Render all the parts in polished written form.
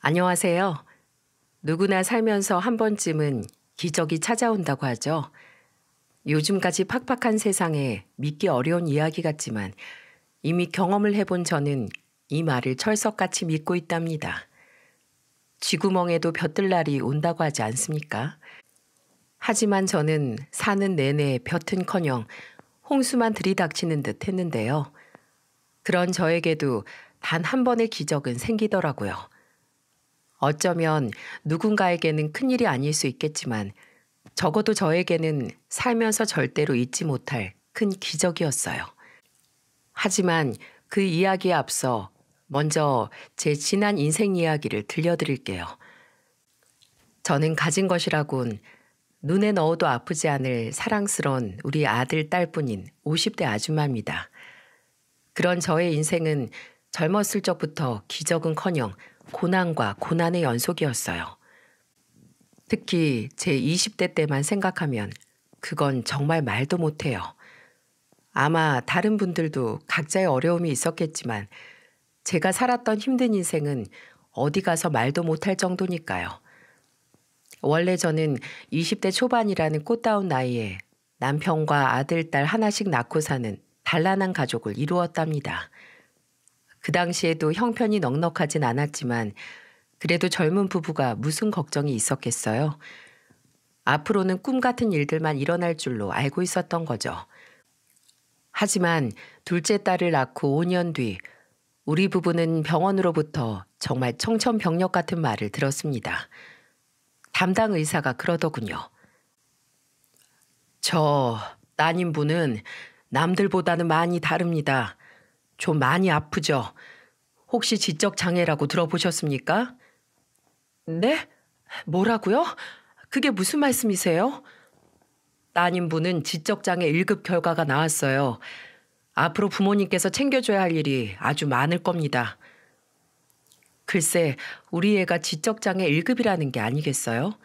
안녕하세요. 누구나 살면서 한 번쯤은 기적이 찾아온다고 하죠. 요즘까지 팍팍한 세상에 믿기 어려운 이야기 같지만 이미 경험을 해본 저는 이 말을 철석같이 믿고 있답니다. 쥐구멍에도 벼뜰 날이 온다고 하지 않습니까? 하지만 저는 사는 내내 벼튼커녕 홍수만 들이닥치는 듯 했는데요. 그런 저에게도 단 한 번의 기적은 생기더라고요. 어쩌면 누군가에게는 큰일이 아닐 수 있겠지만 적어도 저에게는 살면서 절대로 잊지 못할 큰 기적이었어요. 하지만 그 이야기에 앞서 먼저 제 지난 인생 이야기를 들려드릴게요. 저는 가진 것이라곤 눈에 넣어도 아프지 않을 사랑스러운 우리 아들, 딸뿐인 50대 아줌마입니다. 그런 저의 인생은 젊었을 적부터 기적은커녕 고난과 고난의 연속이었어요. 특히 제 20대 때만 생각하면 그건 정말 말도 못해요. 아마 다른 분들도 각자의 어려움이 있었겠지만 제가 살았던 힘든 인생은 어디 가서 말도 못할 정도니까요. 원래 저는 20대 초반이라는 꽃다운 나이에 남편과 아들, 딸 하나씩 낳고 사는 단란한 가족을 이루었답니다. 그 당시에도 형편이 넉넉하진 않았지만 그래도 젊은 부부가 무슨 걱정이 있었겠어요. 앞으로는 꿈 같은 일들만 일어날 줄로 알고 있었던 거죠. 하지만 둘째 딸을 낳고 5년 뒤 우리 부부는 병원으로부터 정말 청천벽력 같은 말을 들었습니다. 담당 의사가 그러더군요. 저 따님분은 남들보다는 많이 다릅니다. 좀 많이 아프죠? 혹시 지적장애라고 들어보셨습니까? 네? 뭐라고요? 그게 무슨 말씀이세요? 따님분은 지적장애 1급 결과가 나왔어요. 앞으로 부모님께서 챙겨줘야 할 일이 아주 많을 겁니다. 글쎄, 우리 애가 지적장애 1급이라는 게 아니겠어요?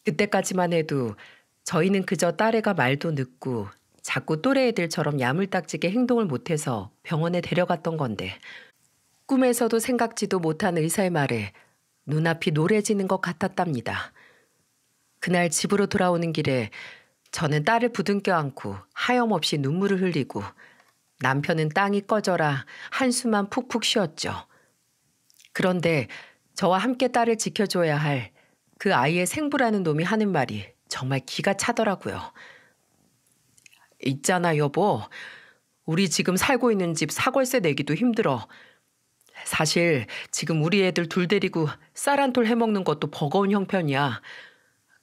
그때까지만 해도 저희는 그저 딸애가 말도 늦고 자꾸 또래 애들처럼 야물딱지게 행동을 못해서 병원에 데려갔던 건데 꿈에서도 생각지도 못한 의사의 말에 눈앞이 노래지는 것 같았답니다. 그날 집으로 돌아오는 길에 저는 딸을 부둥켜 안고 하염없이 눈물을 흘리고 남편은 땅이 꺼져라 한숨만 푹푹 쉬었죠. 그런데 저와 함께 딸을 지켜줘야 할 그 아이의 생부라는 놈이 하는 말이 정말 기가 차더라고요. 있잖아 여보, 우리 지금 살고 있는 집 사골세 내기도 힘들어. 사실 지금 우리 애들 둘 데리고 쌀 한 톨 해먹는 것도 버거운 형편이야.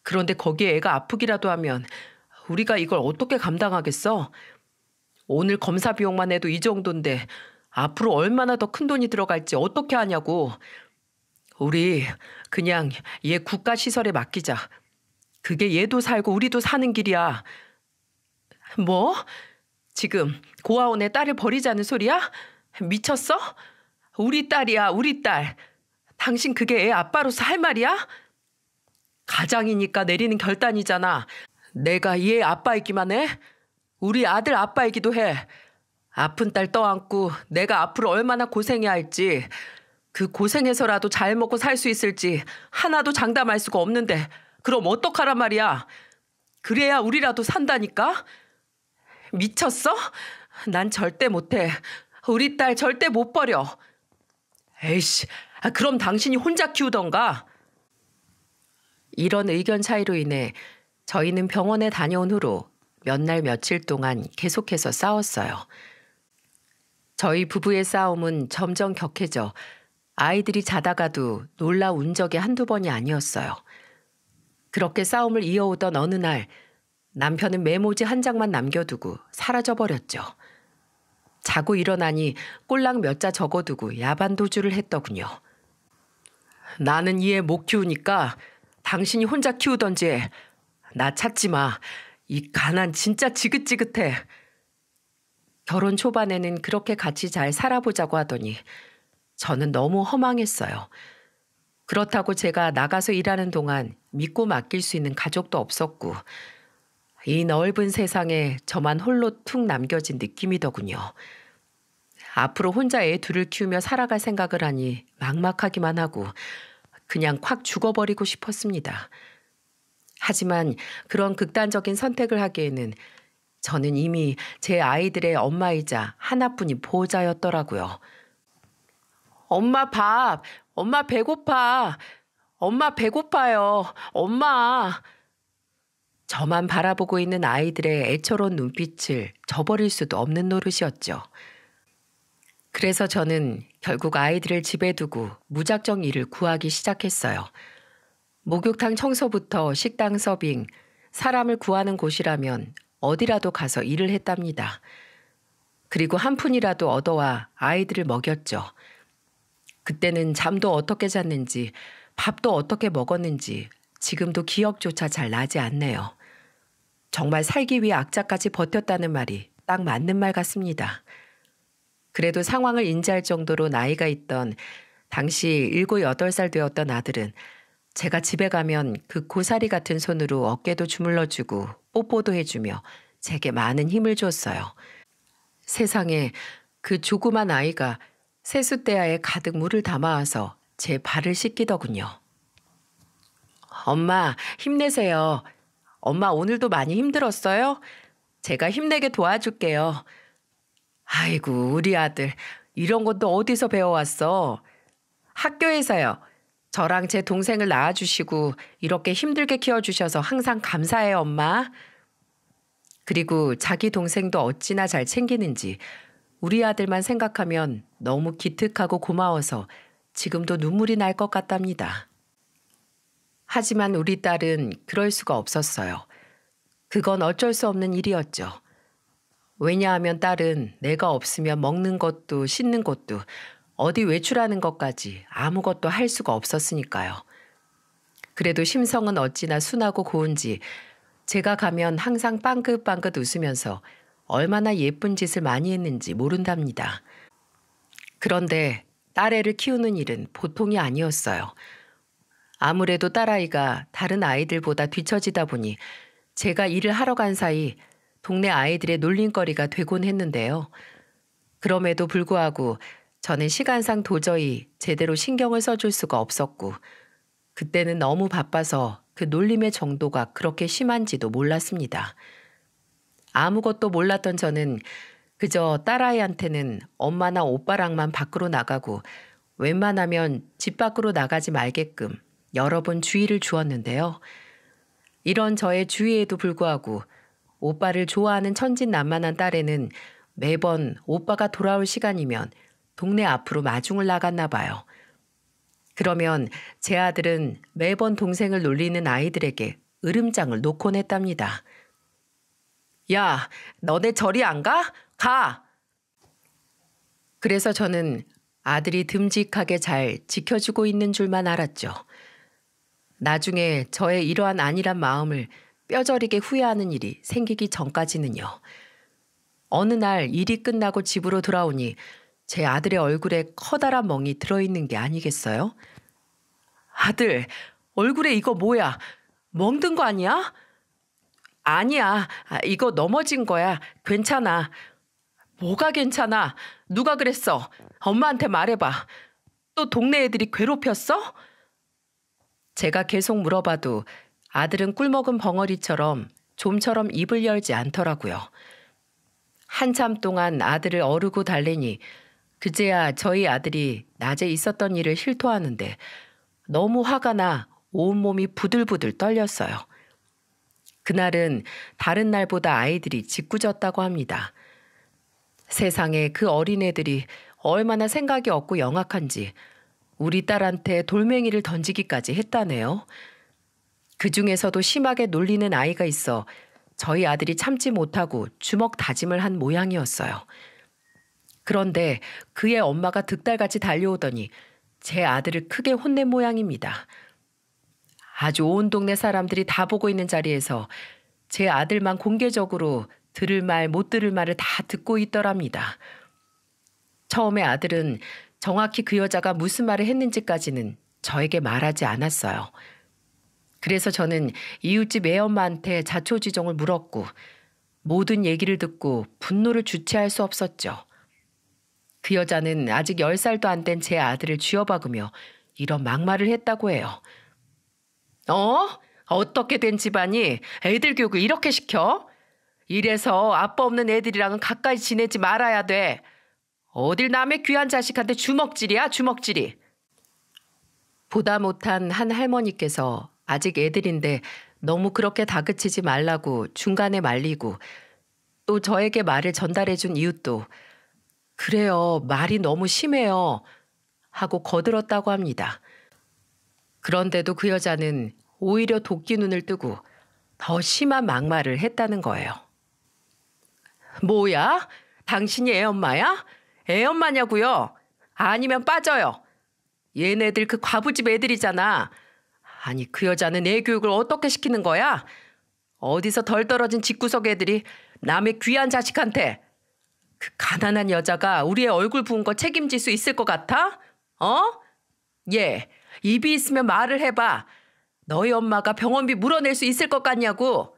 그런데 거기에 애가 아프기라도 하면 우리가 이걸 어떻게 감당하겠어? 오늘 검사 비용만 해도 이 정도인데 앞으로 얼마나 더 큰 돈이 들어갈지 어떻게 하냐고. 우리 그냥 얘 국가시설에 맡기자. 그게 얘도 살고 우리도 사는 길이야. 뭐? 지금 고아원에 딸을 버리자는 소리야? 미쳤어? 우리 딸이야, 우리 딸. 당신 그게 애 아빠로서 할 말이야? 가장이니까 내리는 결단이잖아. 내가 얘 아빠이기만 해? 우리 아들 아빠이기도 해. 아픈 딸 떠안고 내가 앞으로 얼마나 고생해야 할지, 그 고생해서라도 잘 먹고 살 수 있을지 하나도 장담할 수가 없는데 그럼 어떡하란 말이야? 그래야 우리라도 산다니까? 미쳤어? 난 절대 못해. 우리 딸 절대 못 버려. 에이씨, 그럼 당신이 혼자 키우던가. 이런 의견 차이로 인해 저희는 병원에 다녀온 후로 몇 날 며칠 동안 계속해서 싸웠어요. 저희 부부의 싸움은 점점 격해져 아이들이 자다가도 놀라 운 적이 한두 번이 아니었어요. 그렇게 싸움을 이어오던 어느 날 남편은 메모지 한 장만 남겨두고 사라져버렸죠. 자고 일어나니 꼴랑 몇 자 적어두고 야반도주를 했더군요. 나는 이 애 못 키우니까 당신이 혼자 키우던지 해. 나 찾지 마. 이 가난 진짜 지긋지긋해. 결혼 초반에는 그렇게 같이 잘 살아보자고 하더니 저는 너무 허망했어요. 그렇다고 제가 나가서 일하는 동안 믿고 맡길 수 있는 가족도 없었고 이 넓은 세상에 저만 홀로 툭 남겨진 느낌이더군요. 앞으로 혼자 애 둘을 키우며 살아갈 생각을 하니 막막하기만 하고 그냥 콱 죽어버리고 싶었습니다. 하지만 그런 극단적인 선택을 하기에는 저는 이미 제 아이들의 엄마이자 하나뿐인 보호자였더라고요. 엄마 밥, 엄마 배고파, 엄마 배고파요, 엄마. 저만 바라보고 있는 아이들의 애처로운 눈빛을 저버릴 수도 없는 노릇이었죠. 그래서 저는 결국 아이들을 집에 두고 무작정 일을 구하기 시작했어요. 목욕탕 청소부터 식당 서빙, 사람을 구하는 곳이라면 어디라도 가서 일을 했답니다. 그리고 한 푼이라도 얻어와 아이들을 먹였죠. 그때는 잠도 어떻게 잤는지, 밥도 어떻게 먹었는지 지금도 기억조차 잘 나지 않네요. 정말 살기 위해 악착같이 버텼다는 말이 딱 맞는 말 같습니다. 그래도 상황을 인지할 정도로 나이가 있던 당시 7, 8살 되었던 아들은 제가 집에 가면 그 고사리 같은 손으로 어깨도 주물러주고 뽀뽀도 해주며 제게 많은 힘을 줬어요. 세상에 그 조그만 아이가 세숫대야에 가득 물을 담아와서 제 발을 씻기더군요. 엄마, 힘내세요. 엄마 오늘도 많이 힘들었어요? 제가 힘내게 도와줄게요. 아이고, 우리 아들 이런 것도 어디서 배워왔어? 학교에서요. 저랑 제 동생을 낳아주시고 이렇게 힘들게 키워주셔서 항상 감사해요, 엄마. 그리고 자기 동생도 어찌나 잘 챙기는지 우리 아들만 생각하면 너무 기특하고 고마워서 지금도 눈물이 날 것 같답니다. 하지만 우리 딸은 그럴 수가 없었어요. 그건 어쩔 수 없는 일이었죠. 왜냐하면 딸은 내가 없으면 먹는 것도 씻는 것도 어디 외출하는 것까지 아무것도 할 수가 없었으니까요. 그래도 심성은 어찌나 순하고 고운지 제가 가면 항상 빵긋빵긋 웃으면서 얼마나 예쁜 짓을 많이 했는지 모른답니다. 그런데 딸애를 키우는 일은 보통이 아니었어요. 아무래도 딸아이가 다른 아이들보다 뒤처지다 보니 제가 일을 하러 간 사이 동네 아이들의 놀림거리가 되곤 했는데요. 그럼에도 불구하고 저는 시간상 도저히 제대로 신경을 써줄 수가 없었고 그때는 너무 바빠서 그 놀림의 정도가 그렇게 심한지도 몰랐습니다. 아무것도 몰랐던 저는 그저 딸아이한테는 엄마나 오빠랑만 밖으로 나가고 웬만하면 집 밖으로 나가지 말게끔 여러 번 주의를 주었는데요. 이런 저의 주의에도 불구하고 오빠를 좋아하는 천진난만한 딸애는 매번 오빠가 돌아올 시간이면 동네 앞으로 마중을 나갔나 봐요. 그러면 제 아들은 매번 동생을 놀리는 아이들에게 으름장을 놓곤 했답니다. 야, 너네 저리 안 가? 가! 그래서 저는 아들이 듬직하게 잘 지켜주고 있는 줄만 알았죠. 나중에 저의 이러한 안일한 마음을 뼈저리게 후회하는 일이 생기기 전까지는요. 어느 날 일이 끝나고 집으로 돌아오니 제 아들의 얼굴에 커다란 멍이 들어있는 게 아니겠어요? 아들, 얼굴에 이거 뭐야? 멍든 거 아니야? 아니야, 이거 넘어진 거야. 괜찮아. 뭐가 괜찮아? 누가 그랬어? 엄마한테 말해봐. 또 동네 애들이 괴롭혔어? 제가 계속 물어봐도 아들은 꿀먹은 벙어리처럼 좀처럼 입을 열지 않더라고요. 한참 동안 아들을 어르고 달래니 그제야 저희 아들이 낮에 있었던 일을 실토하는데 너무 화가 나 온몸이 부들부들 떨렸어요. 그날은 다른 날보다 아이들이 짓궂었다고 합니다. 세상에 그 어린애들이 얼마나 생각이 없고 영악한지 우리 딸한테 돌멩이를 던지기까지 했다네요. 그 중에서도 심하게 놀리는 아이가 있어 저희 아들이 참지 못하고 주먹 다짐을 한 모양이었어요. 그런데 그의 엄마가 득달같이 달려오더니 제 아들을 크게 혼낸 모양입니다. 아주 온 동네 사람들이 다 보고 있는 자리에서 제 아들만 공개적으로 들을 말 못 들을 말을 다 듣고 있더랍니다. 처음에 아들은 정확히 그 여자가 무슨 말을 했는지까지는 저에게 말하지 않았어요. 그래서 저는 이웃집 애엄마한테 자초지종을 물었고 모든 얘기를 듣고 분노를 주체할 수 없었죠. 그 여자는 아직 10살도 안 된 제 아들을 쥐어박으며 이런 막말을 했다고 해요. 어떻게 된 집안이 애들 교육을 이렇게 시켜? 이래서 아빠 없는 애들이랑은 가까이 지내지 말아야 돼. 어딜 남의 귀한 자식한테 주먹질이야, 주먹질이. 보다 못한 한 할머니께서 아직 애들인데 너무 그렇게 다그치지 말라고 중간에 말리고, 또 저에게 말을 전달해준 이웃도 그래요, 말이 너무 심해요 하고 거들었다고 합니다. 그런데도 그 여자는 오히려 도끼 눈을 뜨고 더 심한 막말을 했다는 거예요. 뭐야? 당신이 애엄마야? 애엄마냐고요? 아니면 빠져요. 얘네들 그 과부집 애들이잖아. 아니, 그 여자는 애 교육을 어떻게 시키는 거야? 어디서 덜 떨어진 집구석 애들이 남의 귀한 자식한테. 그 가난한 여자가 우리의 얼굴 부은 거 책임질 수 있을 것 같아? 얘, 입이 있으면 말을 해봐. 너희 엄마가 병원비 물어낼 수 있을 것 같냐고.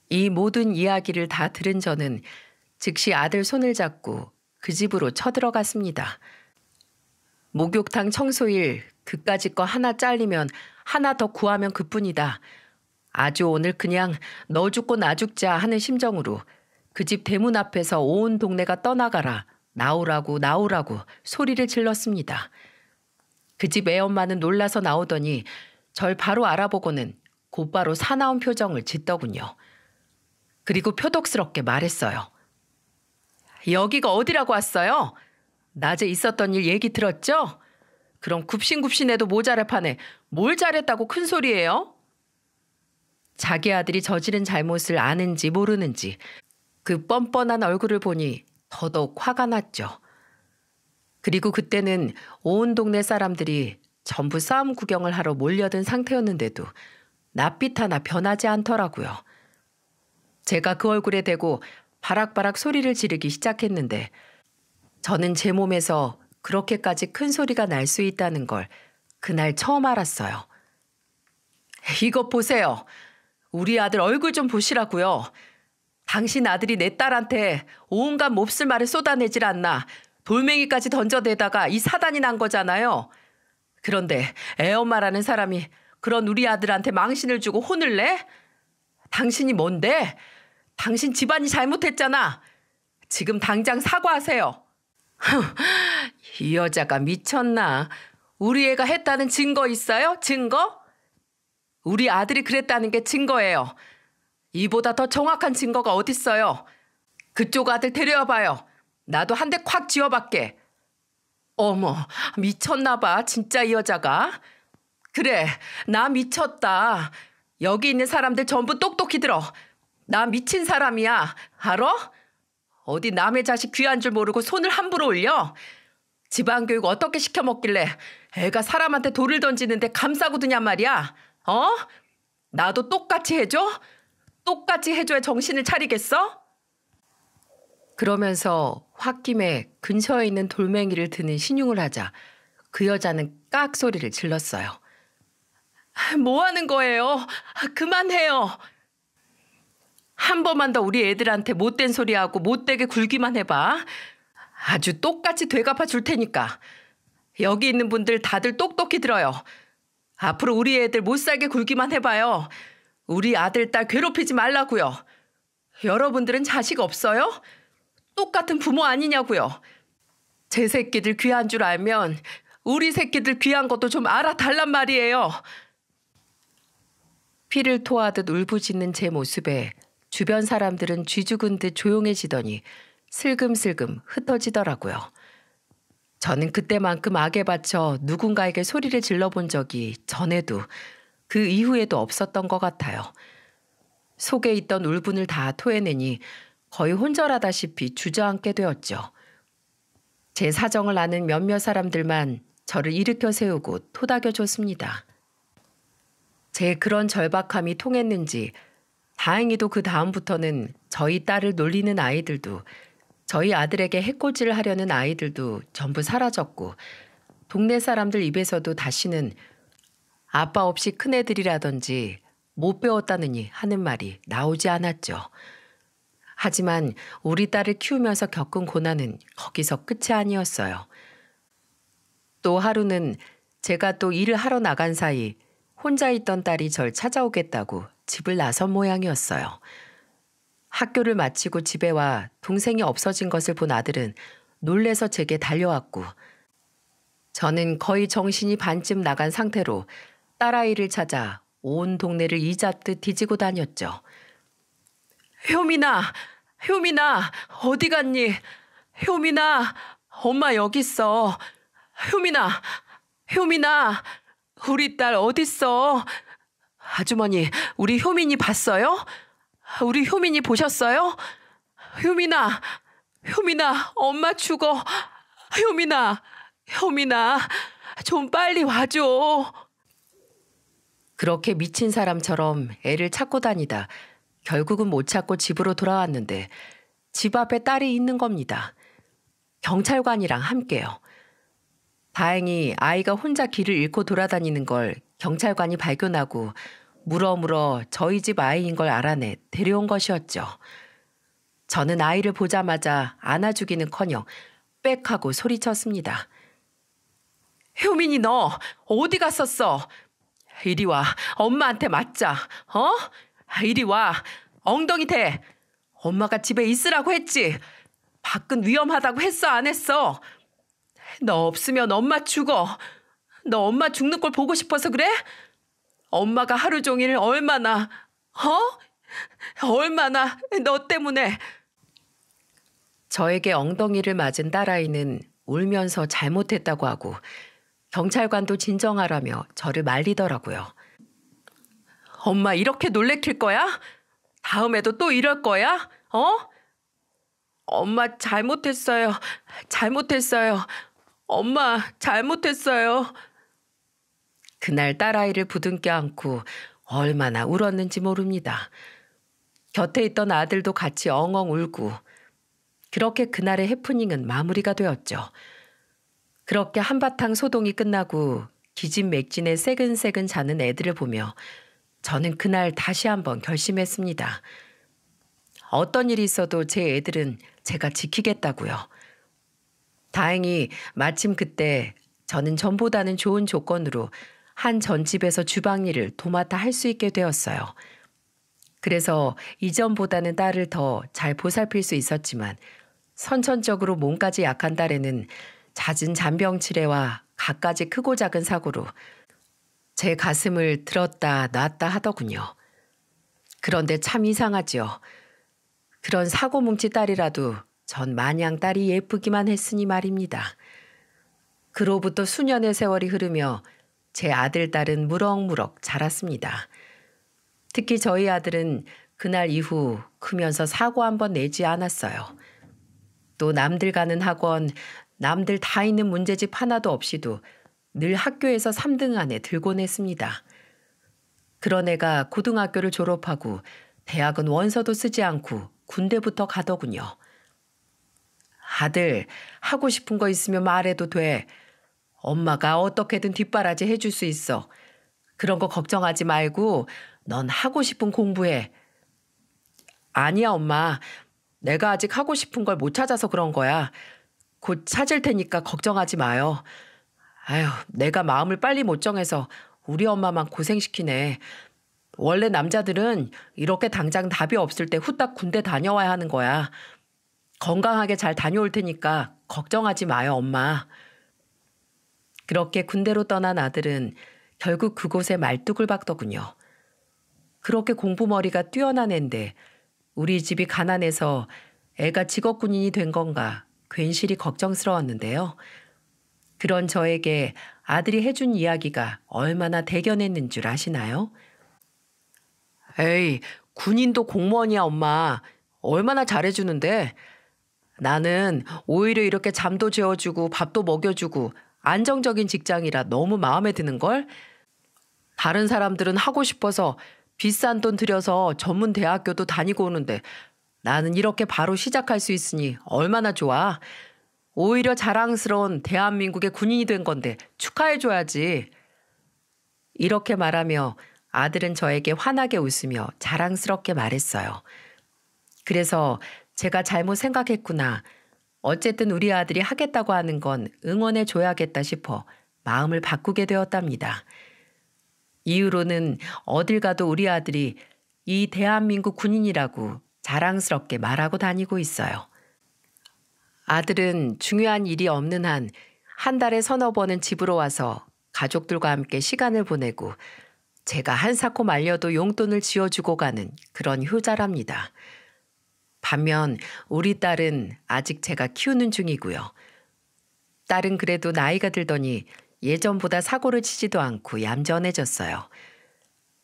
이 모든 이야기를 다 들은 저는 즉시 아들 손을 잡고 그 집으로 쳐들어갔습니다. 목욕탕 청소일 그까짓 거 하나 잘리면 하나 더 구하면 그뿐이다. 아주 오늘 그냥 너 죽고 나 죽자 하는 심정으로 그 집 대문 앞에서 온 동네가 떠나가라, 나오라고 나오라고 소리를 질렀습니다. 그 집 애엄마는 놀라서 나오더니 절 바로 알아보고는 곧바로 사나운 표정을 짓더군요. 그리고 표독스럽게 말했어요. 여기가 어디라고 왔어요? 낮에 있었던 일 얘기 들었죠? 그럼 굽신굽신해도 모자랄 판에 뭘 잘했다고 큰 소리예요? 자기 아들이 저지른 잘못을 아는지 모르는지 그 뻔뻔한 얼굴을 보니 더더욱 화가 났죠. 그리고 그때는 온 동네 사람들이 전부 싸움 구경을 하러 몰려든 상태였는데도 낯빛 하나 변하지 않더라고요. 제가 그 얼굴에 대고 바락바락 소리를 지르기 시작했는데 저는 제 몸에서 그렇게까지 큰 소리가 날 수 있다는 걸 그날 처음 알았어요. 이것 보세요. 우리 아들 얼굴 좀 보시라고요. 당신 아들이 내 딸한테 온갖 몹쓸 말을 쏟아내질 않나 돌멩이까지 던져대다가 이 사단이 난 거잖아요. 그런데 애엄마라는 사람이 그런 우리 아들한테 망신을 주고 혼을 내? 당신이 뭔데? 당신 집안이 잘못했잖아. 지금 당장 사과하세요. 이 여자가 미쳤나? 우리 애가 했다는 증거 있어요? 증거? 우리 아들이 그랬다는 게 증거예요. 이보다 더 정확한 증거가 어딨어요? 그쪽 아들 데려와 봐요. 나도 한 대 콱 쥐어박게. 어머, 미쳤나 봐, 진짜 이 여자가. 그래, 나 미쳤다. 여기 있는 사람들 전부 똑똑히 들어. 나 미친 사람이야. 알아? 어디 남의 자식 귀한 줄 모르고 손을 함부로 올려? 집안교육 어떻게 시켜먹길래 애가 사람한테 돌을 던지는데 감싸고 드냔 말이야. 나도 똑같이 해줘? 똑같이 해줘야 정신을 차리겠어? 그러면서 홧김에 근처에 있는 돌멩이를 드는 신용을 하자 그 여자는 깍 소리를 질렀어요. 뭐 하는 거예요? 그만해요. 한 번만 더 우리 애들한테 못된 소리하고 못되게 굴기만 해봐. 아주 똑같이 되갚아 줄 테니까. 여기 있는 분들 다들 똑똑히 들어요. 앞으로 우리 애들 못 살게 굴기만 해봐요. 우리 아들, 딸 괴롭히지 말라고요. 여러분들은 자식 없어요? 똑같은 부모 아니냐고요. 제 새끼들 귀한 줄 알면 우리 새끼들 귀한 것도 좀 알아달란 말이에요. 피를 토하듯 울부짖는 제 모습에 주변 사람들은 쥐죽은 듯 조용해지더니 슬금슬금 흩어지더라고요. 저는 그때만큼 악에 받쳐 누군가에게 소리를 질러본 적이 전에도 그 이후에도 없었던 것 같아요. 속에 있던 울분을 다 토해내니 거의 혼절하다시피 주저앉게 되었죠. 제 사정을 아는 몇몇 사람들만 저를 일으켜 세우고 토닥여줬습니다. 제 그런 절박함이 통했는지 다행히도 그 다음부터는 저희 딸을 놀리는 아이들도 저희 아들에게 해코지를 하려는 아이들도 전부 사라졌고 동네 사람들 입에서도 다시는 아빠 없이 큰애들이라든지 못 배웠다느니 하는 말이 나오지 않았죠. 하지만 우리 딸을 키우면서 겪은 고난은 거기서 끝이 아니었어요. 또 하루는 제가 또 일을 하러 나간 사이 혼자 있던 딸이 절 찾아오겠다고 집을 나선 모양이었어요. 학교를 마치고 집에 와 동생이 없어진 것을 본 아들은 놀래서 제게 달려왔고, 저는 거의 정신이 반쯤 나간 상태로 딸아이를 찾아 온 동네를 이잡듯 뒤지고 다녔죠. 효민아, 효민아, 어디 갔니? 효민아, 엄마 여기 있어. 효민아, 효민아, 우리 딸 어딨어? 아주머니, 우리 효민이 봤어요? 우리 효민이 보셨어요? 효민아, 효민아, 엄마 죽어. 효민아, 효민아, 좀 빨리 와줘. 그렇게 미친 사람처럼 애를 찾고 다니다 결국은 못 찾고 집으로 돌아왔는데 집 앞에 딸이 있는 겁니다. 경찰관이랑 함께요. 다행히 아이가 혼자 길을 잃고 돌아다니는 걸 경찰관이 발견하고 물어물어 저희 집 아이인 걸 알아내 데려온 것이었죠. 저는 아이를 보자마자 안아주기는커녕 빽 하고 소리쳤습니다. 효민이 너 어디 갔었어? 이리 와. 엄마한테 맞자. 어? 이리 와. 엉덩이 대. 엄마가 집에 있으라고 했지. 밖은 위험하다고 했어 안 했어? 너 없으면 엄마 죽어. 너 엄마 죽는 걸 보고 싶어서 그래? 엄마가 하루 종일 얼마나 너 때문에. 저에게 엉덩이를 맞은 딸아이는 울면서 잘못했다고 하고 경찰관도 진정하라며 저를 말리더라고요. 엄마 이렇게 놀래킬 거야? 다음에도 또 이럴 거야? 엄마 잘못했어요. 잘못했어요. 엄마 잘못했어요. 그날 딸아이를 부둥켜 안고 얼마나 울었는지 모릅니다. 곁에 있던 아들도 같이 엉엉 울고, 그렇게 그날의 해프닝은 마무리가 되었죠. 그렇게 한바탕 소동이 끝나고 기진맥진에 새근새근 자는 애들을 보며 저는 그날 다시 한번 결심했습니다. 어떤 일이 있어도 제 애들은 제가 지키겠다고요. 다행히 마침 그때 저는 전보다는 좋은 조건으로 한 전집에서 주방일을 도맡아 할 수 있게 되었어요. 그래서 이전보다는 딸을 더 잘 보살필 수 있었지만 선천적으로 몸까지 약한 딸에는 잦은 잔병치레와 갖가지 크고 작은 사고로 제 가슴을 들었다 놨다 하더군요. 그런데 참 이상하지요. 그런 사고뭉치 딸이라도 전 마냥 딸이 예쁘기만 했으니 말입니다. 그로부터 수년의 세월이 흐르며 제 아들, 딸은 무럭무럭 자랐습니다. 특히 저희 아들은 그날 이후 크면서 사고 한 번 내지 않았어요. 또 남들 가는 학원, 남들 다 있는 문제집 하나도 없이도 늘 학교에서 3등 안에 들곤 했습니다. 그런 애가 고등학교를 졸업하고 대학은 원서도 쓰지 않고 군대부터 가더군요. 아들, 하고 싶은 거 있으면 말해도 돼. 엄마가 어떻게든 뒷바라지 해줄 수 있어. 그런 거 걱정하지 말고 넌 하고 싶은 공부해. 아니야, 엄마. 내가 아직 하고 싶은 걸 못 찾아서 그런 거야. 곧 찾을 테니까 걱정하지 마요. 아휴, 내가 마음을 빨리 못 정해서 우리 엄마만 고생시키네. 원래 남자들은 이렇게 당장 답이 없을 때 후딱 군대 다녀와야 하는 거야. 건강하게 잘 다녀올 테니까 걱정하지 마요, 엄마. 그렇게 군대로 떠난 아들은 결국 그곳에 말뚝을 박더군요. 그렇게 공부머리가 뛰어난 앤데 우리 집이 가난해서 애가 직업군인이 된 건가 괜시리 걱정스러웠는데요. 그런 저에게 아들이 해준 이야기가 얼마나 대견했는 줄 아시나요? 에이, 군인도 공무원이야, 엄마. 얼마나 잘해주는데. 나는 오히려 이렇게 잠도 재워주고 밥도 먹여주고 안정적인 직장이라 너무 마음에 드는걸? 다른 사람들은 하고 싶어서 비싼 돈 들여서 전문 대학교도 다니고 오는데 나는 이렇게 바로 시작할 수 있으니 얼마나 좋아. 오히려 자랑스러운 대한민국의 군인이 된 건데 축하해줘야지. 이렇게 말하며 아들은 저에게 환하게 웃으며 자랑스럽게 말했어요. 그래서 제가 잘못 생각했구나. 어쨌든 우리 아들이 하겠다고 하는 건 응원해 줘야겠다 싶어 마음을 바꾸게 되었답니다. 이후로는 어딜 가도 우리 아들이 이 대한민국 군인이라고 자랑스럽게 말하고 다니고 있어요. 아들은 중요한 일이 없는 한 달에 서너 번은 집으로 와서 가족들과 함께 시간을 보내고 제가 한사코 말려도 용돈을 지어주고 가는 그런 효자랍니다. 반면 우리 딸은 아직 제가 키우는 중이고요. 딸은 그래도 나이가 들더니 예전보다 사고를 치지도 않고 얌전해졌어요.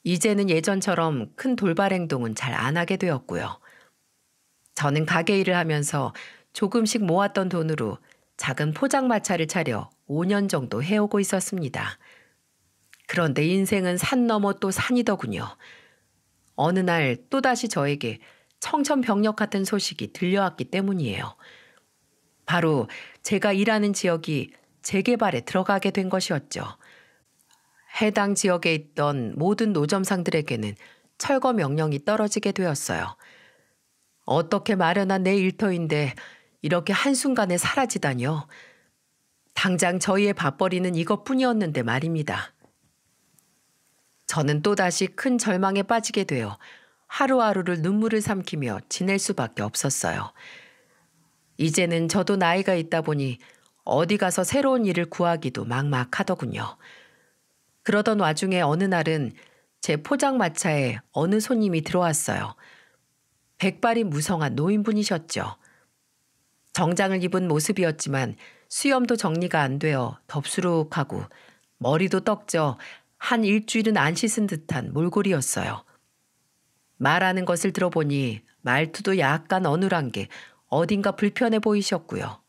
이제는 예전처럼 큰 돌발 행동은 잘 안 하게 되었고요. 저는 가게 일을 하면서 조금씩 모았던 돈으로 작은 포장마차를 차려 5년 정도 해오고 있었습니다. 그런데 인생은 산 넘어 또 산이더군요. 어느 날 또다시 저에게 청천벽력 같은 소식이 들려왔기 때문이에요. 바로 제가 일하는 지역이 재개발에 들어가게 된 것이었죠. 해당 지역에 있던 모든 노점상들에게는 철거 명령이 떨어지게 되었어요. 어떻게 마련한 내 일터인데 이렇게 한순간에 사라지다니요. 당장 저희의 밥벌이는 이것뿐이었는데 말입니다. 저는 또다시 큰 절망에 빠지게 되어 하루하루를 눈물을 삼키며 지낼 수밖에 없었어요. 이제는 저도 나이가 있다 보니 어디 가서 새로운 일을 구하기도 막막하더군요. 그러던 와중에 어느 날은 제 포장마차에 어느 손님이 들어왔어요. 백발이 무성한 노인분이셨죠. 정장을 입은 모습이었지만 수염도 정리가 안 되어 덥수룩하고 머리도 떡져 한 일주일은 안 씻은 듯한 몰골이었어요. 말하는 것을 들어보니 말투도 약간 어눌한 게 어딘가 불편해 보이셨고요.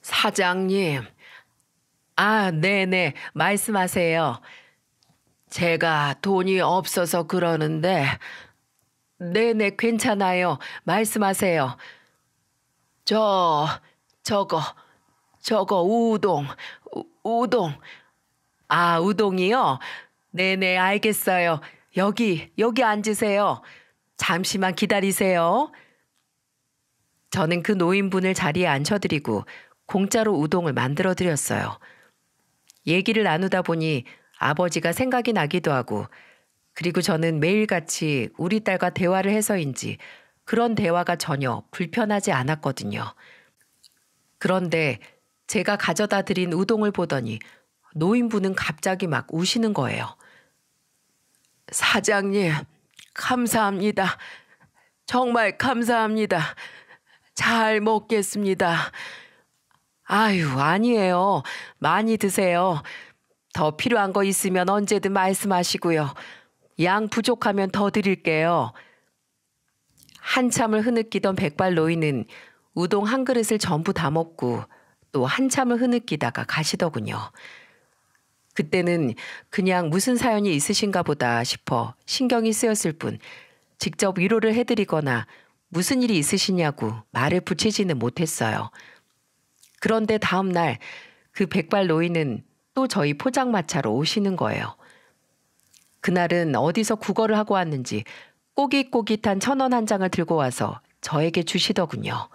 사장님, 네네, 말씀하세요. 제가 돈이 없어서 그러는데, 네네, 괜찮아요. 말씀하세요. 저거, 우동, 우동. 우동이요? 네네, 알겠어요. 여기 앉으세요. 잠시만 기다리세요. 저는 그 노인분을 자리에 앉혀드리고 공짜로 우동을 만들어 드렸어요. 얘기를 나누다 보니 아버지가 생각이 나기도 하고, 그리고 저는 매일같이 우리 딸과 대화를 해서인지 그런 대화가 전혀 불편하지 않았거든요. 그런데 제가 가져다 드린 우동을 보더니 노인분은 갑자기 막 우시는 거예요. 사장님, 감사합니다. 정말 감사합니다. 잘 먹겠습니다. 아니에요. 많이 드세요. 더 필요한 거 있으면 언제든 말씀하시고요. 양 부족하면 더 드릴게요. 한참을 흐느끼던 백발 노인은 우동 한 그릇을 전부 다 먹고 또 한참을 흐느끼다가 가시더군요. 그때는 그냥 무슨 사연이 있으신가 보다 싶어 신경이 쓰였을 뿐 직접 위로를 해드리거나 무슨 일이 있으시냐고 말을 붙이지는 못했어요. 그런데 다음 날 그 백발 노인은 또 저희 포장마차로 오시는 거예요. 그날은 어디서 구걸을 하고 왔는지 꼬깃꼬깃한 1,000원 한 장을 들고 와서 저에게 주시더군요.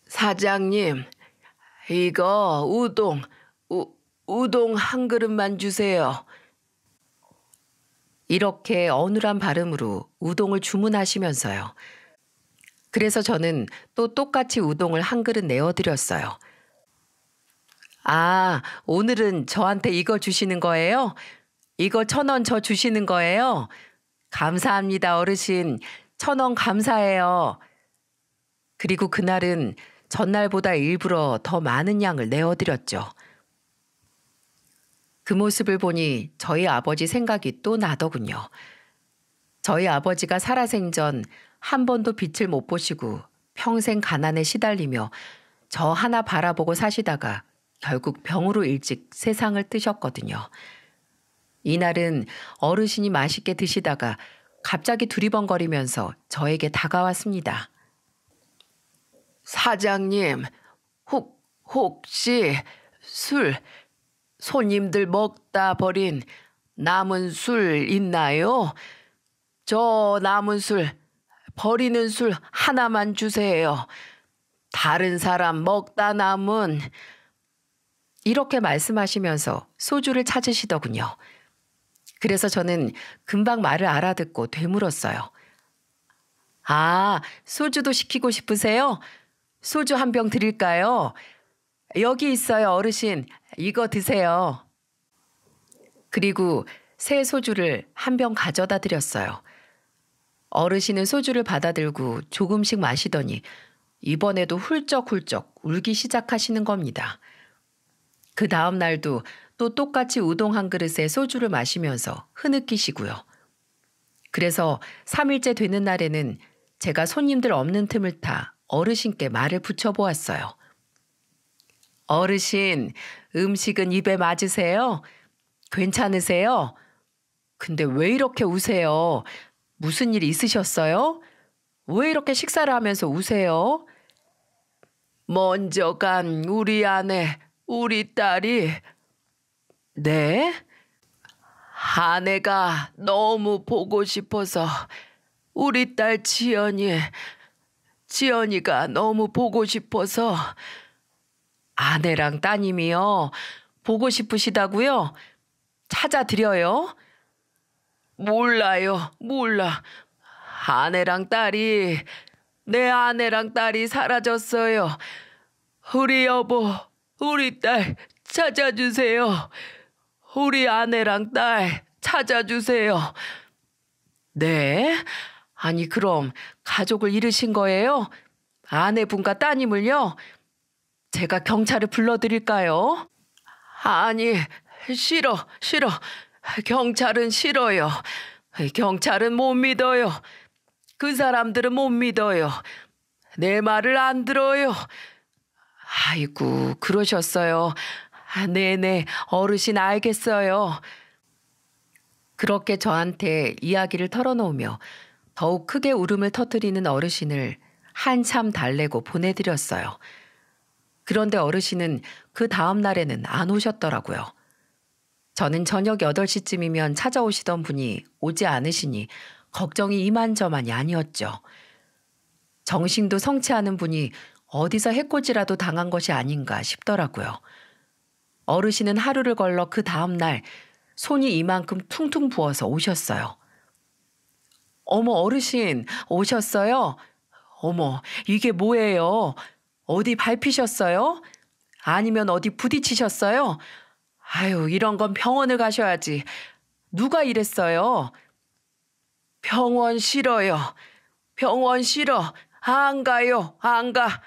사장님, 이거 우동 한 그릇만 주세요. 이렇게 어눌한 발음으로 우동을 주문하시면서요. 그래서 저는 또 똑같이 우동을 한 그릇 내어드렸어요. 오늘은 저한테 이거 주시는 거예요? 이거 1,000원 저 주시는 거예요? 감사합니다, 어르신. 1,000원 감사해요. 그리고 그날은 전날보다 일부러 더 많은 양을 내어드렸죠. 그 모습을 보니 저희 아버지 생각이 또 나더군요. 저희 아버지가 살아생전 한 번도 빛을 못 보시고 평생 가난에 시달리며 저 하나 바라보고 사시다가 결국 병으로 일찍 세상을 뜨셨거든요. 이날은 어르신이 맛있게 드시다가 갑자기 두리번거리면서 저에게 다가왔습니다. 사장님, 혹시 손님들 먹다 버린 남은 술 있나요? 저 남은 술 버리는 술 하나만 주세요. 다른 사람 먹다 남은. 이렇게 말씀하시면서 소주를 찾으시더군요. 그래서 저는 금방 말을 알아듣고 되물었어요. 아, 소주도 시키고 싶으세요? 소주 한 병 드릴까요? 여기 있어요, 어르신. 이거 드세요. 그리고 새 소주를 한 병 가져다 드렸어요. 어르신은 소주를 받아들고 조금씩 마시더니 이번에도 훌쩍훌쩍 울기 시작하시는 겁니다. 그 다음 날도 또 똑같이 우동 한 그릇에 소주를 마시면서 흐느끼시고요. 그래서 3일째 되는 날에는 제가 손님들 없는 틈을 타 어르신께 말을 붙여보았어요. 어르신, 음식은 입에 맞으세요? 괜찮으세요? 근데 왜 이렇게 우세요? 무슨 일 있으셨어요? 왜 이렇게 식사를 하면서 우세요? 먼저 간 우리 아내, 우리 딸이. 네? 아내가 너무 보고 싶어서 우리 딸 지연이가 너무 보고 싶어서. 아내랑 따님이요? 보고 싶으시다고요? 찾아드려요? 몰라요, 몰라. 내 아내랑 딸이 사라졌어요. 우리 여보, 우리 딸 찾아주세요. 우리 아내랑 딸 찾아주세요. 네? 아니, 그럼 가족을 잃으신 거예요? 아내분과 따님을요? 제가 경찰을 불러드릴까요? 아니, 싫어. 경찰은 싫어요. 경찰은 못 믿어요. 그 사람들은 못 믿어요. 내 말을 안 들어요. 아이고, 그러셨어요. 네네, 어르신 알겠어요. 그렇게 저한테 이야기를 털어놓으며 더욱 크게 울음을 터뜨리는 어르신을 한참 달래고 보내드렸어요. 그런데 어르신은 그 다음 날에는 안 오셨더라고요. 저는 저녁 8시쯤이면 찾아오시던 분이 오지 않으시니 걱정이 이만저만이 아니었죠. 정신도 성치 않은 분이 어디서 해코지라도 당한 것이 아닌가 싶더라고요. 어르신은 하루를 걸러 그 다음 날 손이 이만큼 퉁퉁 부어서 오셨어요. 어머, 어르신 오셨어요? 어머, 이게 뭐예요? 어디 밟히셨어요? 아니면 어디 부딪히셨어요? 아유, 이런 건 병원을 가셔야지. 누가 이랬어요? 병원 싫어요. 병원 싫어. 안 가요. 안 가.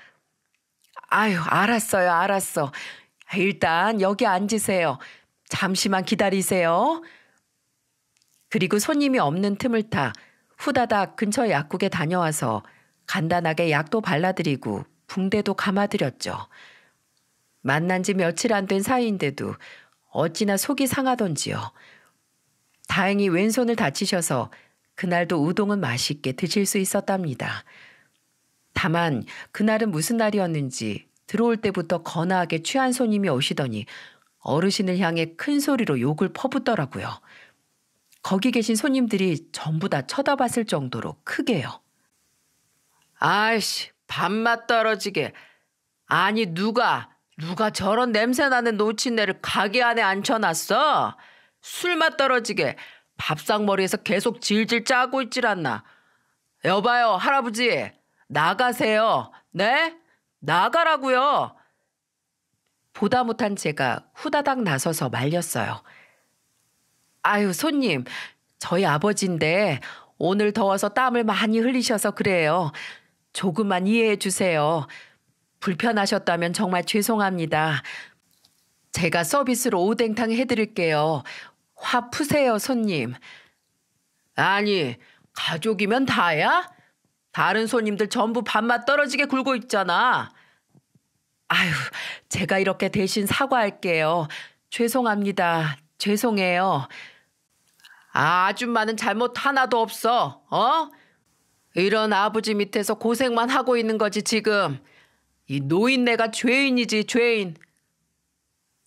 아유, 알았어. 일단 여기 앉으세요. 잠시만 기다리세요. 그리고 손님이 없는 틈을 타 후다닥 근처 약국에 다녀와서 간단하게 약도 발라드리고 붕대도 감아드렸죠. 만난 지 며칠 안 된 사이인데도 어찌나 속이 상하던지요. 다행히 왼손을 다치셔서 그날도 우동은 맛있게 드실 수 있었답니다. 다만 그날은 무슨 날이었는지 들어올 때부터 거나하게 취한 손님이 오시더니 어르신을 향해 큰 소리로 욕을 퍼붓더라고요. 거기 계신 손님들이 전부 다 쳐다봤을 정도로 크게요. 아이씨, 밥맛 떨어지게. 아니, 누가 저런 냄새나는 노친네를 가게 안에 앉혀놨어? 술맛 떨어지게 밥상머리에서 계속 질질 짜고 있질 않나. 여봐요, 할아버지. 나가세요. 네? 나가라고요. 보다 못한 제가 후다닥 나서서 말렸어요. 아유, 손님, 저희 아버지인데 오늘 더워서 땀을 많이 흘리셔서 그래요. 조금만 이해해 주세요. 불편하셨다면 정말 죄송합니다. 제가 서비스로 오뎅탕 해드릴게요. 화 푸세요, 손님. 아니, 가족이면 다야? 다른 손님들 전부 밥맛 떨어지게 굴고 있잖아. 아유, 제가 이렇게 대신 사과할게요. 죄송합니다. 죄송해요. 아줌마는 잘못 하나도 없어. 이런 아버지 밑에서 고생만 하고 있는 거지 지금. 이 노인네가 죄인이지, 죄인.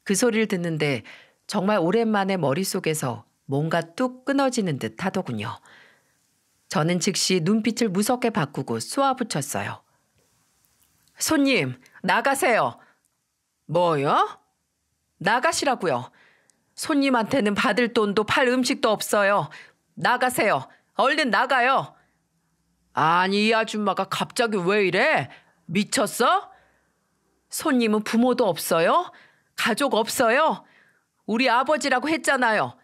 그 소리를 듣는데 정말 오랜만에 머릿속에서 뭔가 뚝 끊어지는 듯 하더군요. 저는 즉시 눈빛을 무섭게 바꾸고 쏘아붙였어요. 손님, 나가세요. 뭐요? 나가시라고요. 손님한테는 받을 돈도 팔 음식도 없어요. 나가세요. 얼른 나가요. 아니, 이 아줌마가 갑자기 왜 이래? 미쳤어? 손님은 부모도 없어요? 가족 없어요? 우리 아버지라고 했잖아요.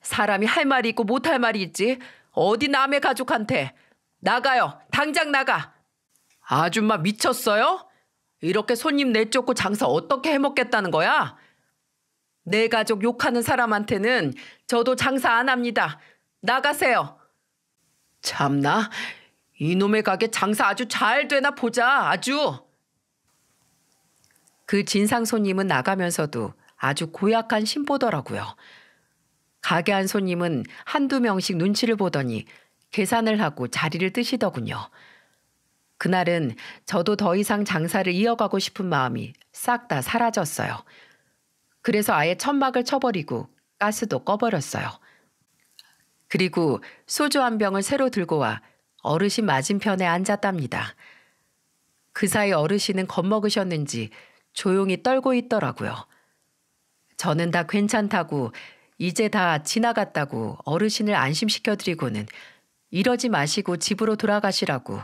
사람이 할 말이 있고 못할 말이 있지. 어디 남의 가족한테. 나가요. 당장 나가. 아줌마 미쳤어요? 이렇게 손님 내쫓고 장사 어떻게 해먹겠다는 거야? 내 가족 욕하는 사람한테는 저도 장사 안 합니다. 나가세요. 참나, 이놈의 가게 장사 아주 잘 되나 보자, 아주. 그 진상 손님은 나가면서도 아주 고약한 심보더라고요. 가게 안 손님은 한두 명씩 눈치를 보더니 계산을 하고 자리를 뜨시더군요. 그날은 저도 더 이상 장사를 이어가고 싶은 마음이 싹 다 사라졌어요. 그래서 아예 천막을 쳐버리고 가스도 꺼버렸어요. 그리고 소주 한 병을 새로 들고 와 어르신 맞은편에 앉았답니다. 그 사이 어르신은 겁먹으셨는지 조용히 떨고 있더라고요. 저는 다 괜찮다고 이제 다 지나갔다고 어르신을 안심시켜드리고는 이러지 마시고 집으로 돌아가시라고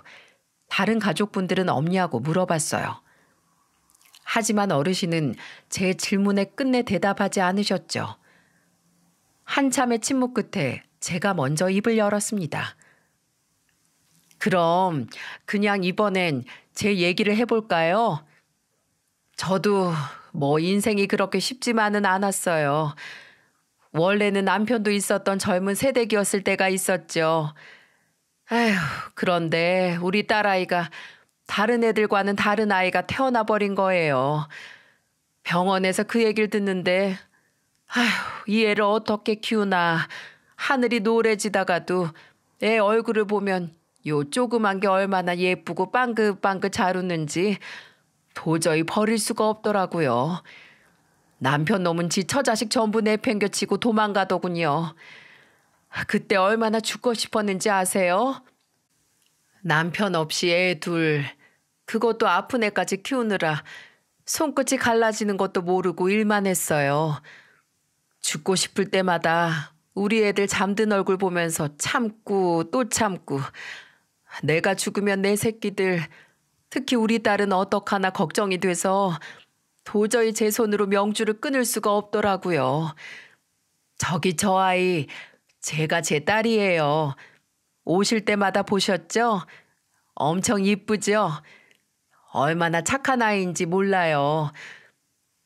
다른 가족분들은 없냐고 물어봤어요. 하지만 어르신은 제 질문에 끝내 대답하지 않으셨죠. 한참의 침묵 끝에 제가 먼저 입을 열었습니다. 그럼 그냥 이번엔 제 얘기를 해볼까요? 저도 뭐 인생이 그렇게 쉽지만은 않았어요. 원래는 남편도 있었던 젊은 새댁이었을 때가 있었죠. 아휴, 그런데 우리 딸아이가 다른 애들과는 다른 아이가 태어나 버린 거예요. 병원에서 그 얘기를 듣는데 아휴, 이 애를 어떻게 키우나 하늘이 노래지다가도 애 얼굴을 보면 요 조그만 게 얼마나 예쁘고 빵긋빵긋 잘 웃는지 도저히 버릴 수가 없더라고요. 남편 놈은 지 처자식 전부 내팽겨치고 도망가더군요. 그때 얼마나 죽고 싶었는지 아세요? 남편 없이 애 둘, 그것도 아픈 애까지 키우느라 손끝이 갈라지는 것도 모르고 일만 했어요. 죽고 싶을 때마다 우리 애들 잠든 얼굴 보면서 참고 또 참고 내가 죽으면 내 새끼들, 특히 우리 딸은 어떡하나 걱정이 돼서 도저히 제 손으로 명주를 끊을 수가 없더라고요. 저기 저 아이, 제가 제 딸이에요. 오실 때마다 보셨죠? 엄청 이쁘죠? 얼마나 착한 아이인지 몰라요.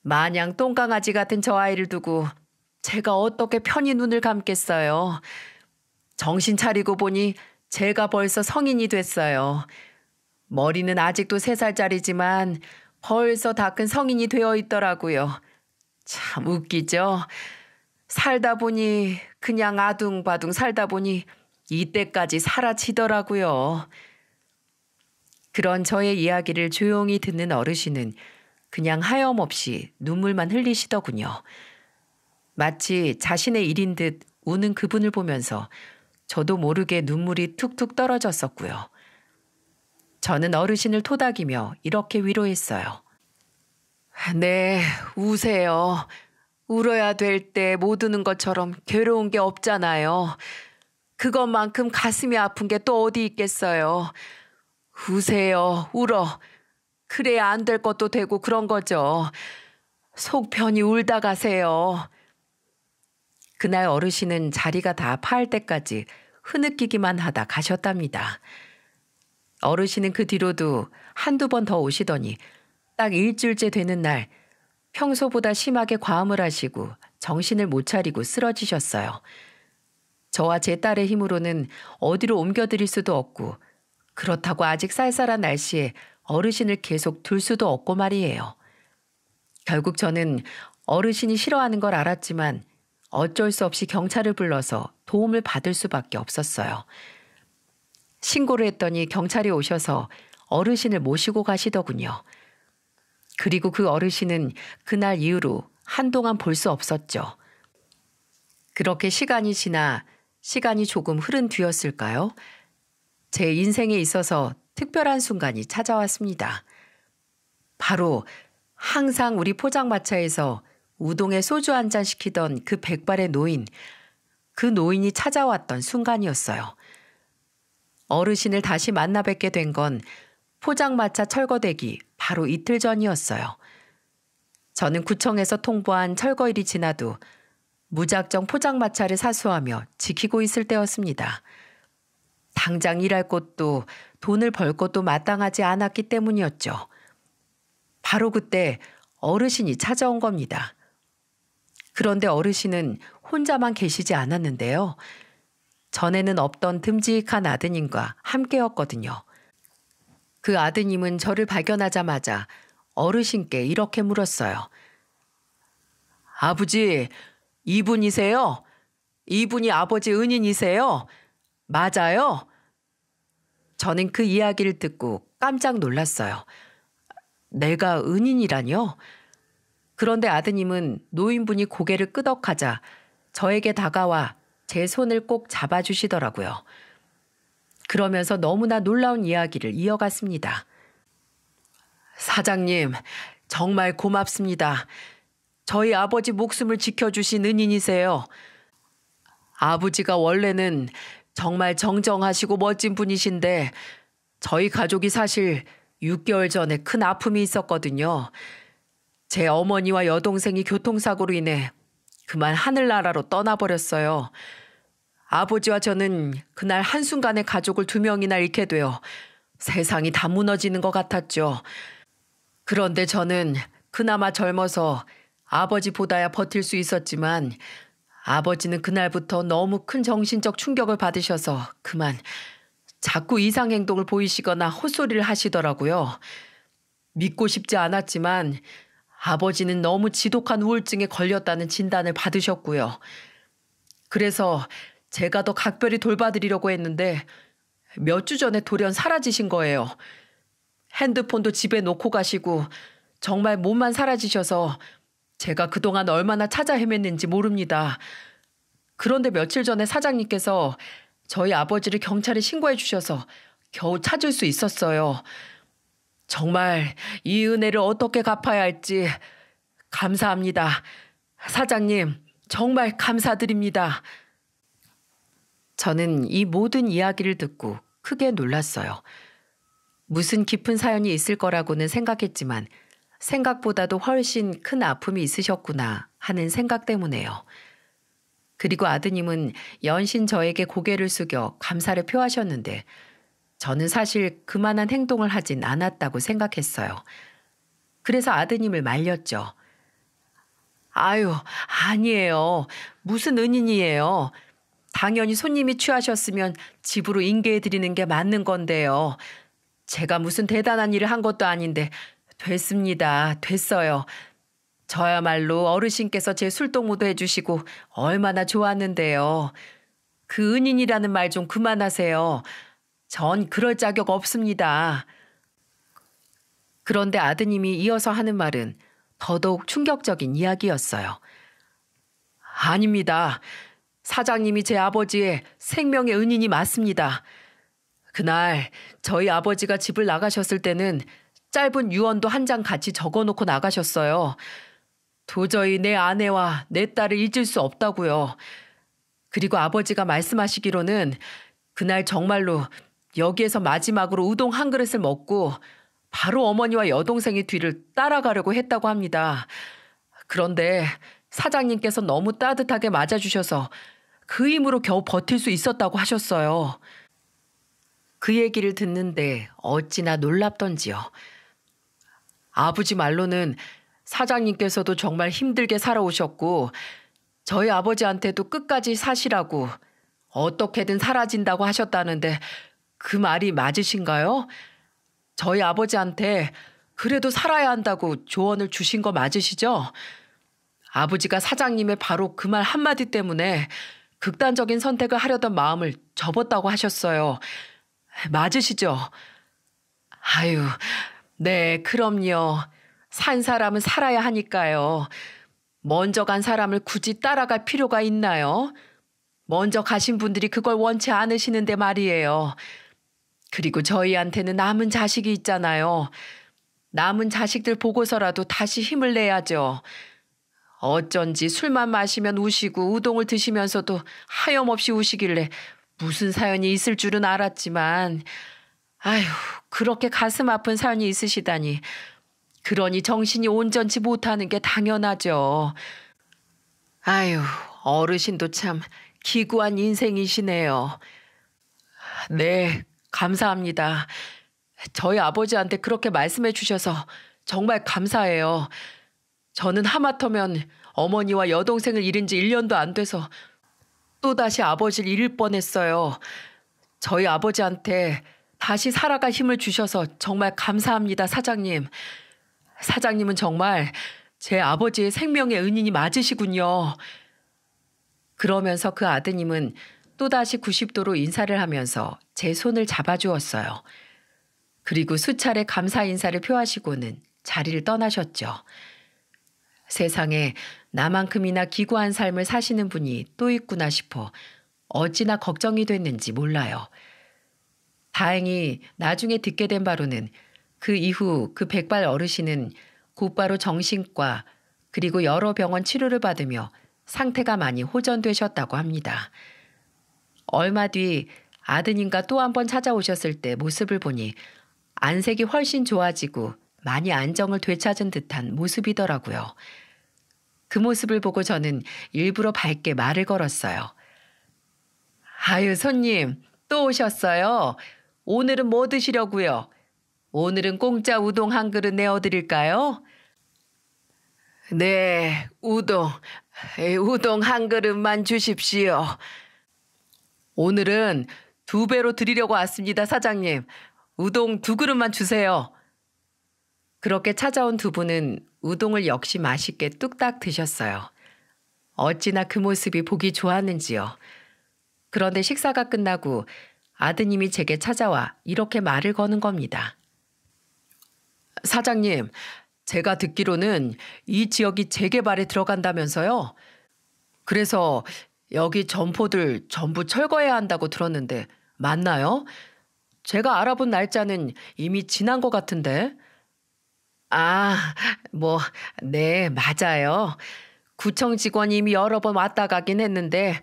마냥 똥강아지 같은 저 아이를 두고 제가 어떻게 편히 눈을 감겠어요. 정신 차리고 보니 제가 벌써 성인이 됐어요. 머리는 아직도 3살짜리지만 벌써 다 큰 성인이 되어 있더라고요. 참 웃기죠? 살다 보니 그냥 아둥바둥 살다 보니 이때까지 사라지더라고요. 그런 저의 이야기를 조용히 듣는 어르신은 그냥 하염없이 눈물만 흘리시더군요. 마치 자신의 일인 듯 우는 그분을 보면서 저도 모르게 눈물이 툭툭 떨어졌었고요. 저는 어르신을 토닥이며 이렇게 위로했어요. 네, 우세요. 울어야 될 때 못 우는 것처럼 괴로운 게 없잖아요. 그것만큼 가슴이 아픈 게 또 어디 있겠어요. 우세요, 울어. 그래야 안 될 것도 되고 그런 거죠. 속 편히 울다 가세요. 그날 어르신은 자리가 다 파할 때까지 흐느끼기만 하다 가셨답니다. 어르신은 그 뒤로도 한두 번 더 오시더니 딱 일주일째 되는 날 평소보다 심하게 과음을 하시고 정신을 못 차리고 쓰러지셨어요. 저와 제 딸의 힘으로는 어디로 옮겨드릴 수도 없고 그렇다고 아직 쌀쌀한 날씨에 어르신을 계속 둘 수도 없고 말이에요. 결국 저는 어르신이 싫어하는 걸 알았지만 어쩔 수 없이 경찰을 불러서 도움을 받을 수밖에 없었어요. 신고를 했더니 경찰이 오셔서 어르신을 모시고 가시더군요. 그리고 그 어르신은 그날 이후로 한동안 볼 수 없었죠. 그렇게 시간이 지나 시간이 조금 흐른 뒤였을까요? 제 인생에 있어서 특별한 순간이 찾아왔습니다. 바로 항상 우리 포장마차에서 우동에 소주 한 잔 시키던 그 백발의 노인, 그 노인이 찾아왔던 순간이었어요. 어르신을 다시 만나 뵙게 된 건 포장마차 철거되기 바로 이틀 전이었어요. 저는 구청에서 통보한 철거일이 지나도 무작정 포장마차를 사수하며 지키고 있을 때였습니다. 당장 일할 곳도 돈을 벌 곳도 마땅하지 않았기 때문이었죠. 바로 그때 어르신이 찾아온 겁니다. 그런데 어르신은 혼자만 계시지 않았는데요. 전에는 없던 듬직한 아드님과 함께였거든요. 그 아드님은 저를 발견하자마자 어르신께 이렇게 물었어요. 아버지, 이분이세요? 이분이 아버지 은인이세요? 맞아요? 저는 그 이야기를 듣고 깜짝 놀랐어요. 내가 은인이라뇨? 그런데 아드님은 노인분이 고개를 끄덕하자 저에게 다가와 제 손을 꼭 잡아주시더라고요. 그러면서 너무나 놀라운 이야기를 이어갔습니다. 사장님, 정말 고맙습니다. 저희 아버지 목숨을 지켜주신 은인이세요. 아버지가 원래는 정말 정정하시고 멋진 분이신데 저희 가족이 사실 6개월 전에 큰 아픔이 있었거든요. 제 어머니와 여동생이 교통사고로 인해 그만 하늘나라로 떠나버렸어요. 아버지와 저는 그날 한순간에 가족을 2명이나 잃게 되어 세상이 다 무너지는 것 같았죠. 그런데 저는 그나마 젊어서 아버지보다야 버틸 수 있었지만 아버지는 그날부터 너무 큰 정신적 충격을 받으셔서 그만 자꾸 이상행동을 보이시거나 헛소리를 하시더라고요. 믿고 싶지 않았지만 아버지는 너무 지독한 우울증에 걸렸다는 진단을 받으셨고요. 그래서 제가 더 각별히 돌봐드리려고 했는데 몇 주 전에 돌연 사라지신 거예요. 핸드폰도 집에 놓고 가시고 정말 몸만 사라지셔서 제가 그동안 얼마나 찾아 헤맸는지 모릅니다. 그런데 며칠 전에 사장님께서 저희 아버지를 경찰에 신고해 주셔서 겨우 찾을 수 있었어요. 정말 이 은혜를 어떻게 갚아야 할지 감사합니다. 사장님, 정말 감사드립니다. 저는 이 모든 이야기를 듣고 크게 놀랐어요. 무슨 깊은 사연이 있을 거라고는 생각했지만 생각보다도 훨씬 큰 아픔이 있으셨구나 하는 생각 때문에요. 그리고 아드님은 연신 저에게 고개를 숙여 감사를 표하셨는데 저는 사실 그만한 행동을 하진 않았다고 생각했어요. 그래서 아드님을 말렸죠. 아유, 아니에요. 무슨 은인이에요. 당연히 손님이 취하셨으면 집으로 인계해드리는 게 맞는 건데요. 제가 무슨 대단한 일을 한 것도 아닌데 됐습니다. 됐어요. 저야말로 어르신께서 제 술동무도 해주시고 얼마나 좋았는데요. 그 은인이라는 말 좀 그만하세요. 전 그럴 자격 없습니다. 그런데 아드님이 이어서 하는 말은 더더욱 충격적인 이야기였어요. 아닙니다. 사장님이 제 아버지의 생명의 은인이 맞습니다. 그날 저희 아버지가 집을 나가셨을 때는 짧은 유언도 한 장 같이 적어놓고 나가셨어요. 도저히 내 아내와 내 딸을 잊을 수 없다고요. 그리고 아버지가 말씀하시기로는 그날 정말로 여기에서 마지막으로 우동 한 그릇을 먹고 바로 어머니와 여동생의 뒤를 따라가려고 했다고 합니다. 그런데 사장님께서 너무 따뜻하게 맞아주셔서 그 힘으로 겨우 버틸 수 있었다고 하셨어요. 그 얘기를 듣는데 어찌나 놀랍던지요. 아버지 말로는 사장님께서도 정말 힘들게 살아오셨고 저희 아버지한테도 끝까지 사시라고 어떻게든 사라진다고 하셨다는데 그 말이 맞으신가요? 저희 아버지한테 그래도 살아야 한다고 조언을 주신 거 맞으시죠? 아버지가 사장님의 바로 그 말 한마디 때문에 극단적인 선택을 하려던 마음을 접었다고 하셨어요. 맞으시죠? 아유, 네, 그럼요. 산 사람은 살아야 하니까요. 먼저 간 사람을 굳이 따라갈 필요가 있나요? 먼저 가신 분들이 그걸 원치 않으시는데 말이에요. 그리고 저희한테는 남은 자식이 있잖아요. 남은 자식들 보고서라도 다시 힘을 내야죠. 어쩐지 술만 마시면 우시고 우동을 드시면서도 하염없이 우시길래 무슨 사연이 있을 줄은 알았지만 아휴, 그렇게 가슴 아픈 사연이 있으시다니. 그러니 정신이 온전치 못하는 게 당연하죠. 아휴, 어르신도 참 기구한 인생이시네요. 네, 감사합니다. 저희 아버지한테 그렇게 말씀해 주셔서 정말 감사해요. 저는 하마터면 어머니와 여동생을 잃은 지 1년도 안 돼서 또다시 아버지를 잃을 뻔했어요. 저희 아버지한테 다시 살아갈 힘을 주셔서 정말 감사합니다, 사장님. 사장님은 정말 제 아버지의 생명의 은인이 맞으시군요. 그러면서 그 아드님은 또다시 90도로 인사를 하면서 제 손을 잡아주었어요. 그리고 수차례 감사 인사를 표하시고는 자리를 떠나셨죠. 세상에 나만큼이나 기구한 삶을 사시는 분이 또 있구나 싶어 어찌나 걱정이 됐는지 몰라요. 다행히 나중에 듣게 된 바로는 그 이후 그 백발 어르신은 곧바로 정신과 그리고 여러 병원 치료를 받으며 상태가 많이 호전되셨다고 합니다. 얼마 뒤 아드님과 또 한 번 찾아오셨을 때 모습을 보니 안색이 훨씬 좋아지고 많이 안정을 되찾은 듯한 모습이더라고요. 그 모습을 보고 저는 일부러 밝게 말을 걸었어요. 아유, 손님, 또 오셨어요? 오늘은 뭐 드시려고요? 오늘은 공짜 우동 한 그릇 내어드릴까요? 네, 우동 한 그릇만 주십시오. 오늘은 2배로 드리려고 왔습니다, 사장님. 우동 2그릇만 주세요. 그렇게 찾아온 두 분은 우동을 역시 맛있게 뚝딱 드셨어요. 어찌나 그 모습이 보기 좋았는지요. 그런데 식사가 끝나고 아드님이 제게 찾아와 이렇게 말을 거는 겁니다. 사장님, 제가 듣기로는 이 지역이 재개발에 들어간다면서요? 그래서 여기 점포들 전부 철거해야 한다고 들었는데 맞나요? 제가 알아본 날짜는 이미 지난 것 같은데. 아, 네, 맞아요. 구청 직원이 이미 여러 번 왔다 가긴 했는데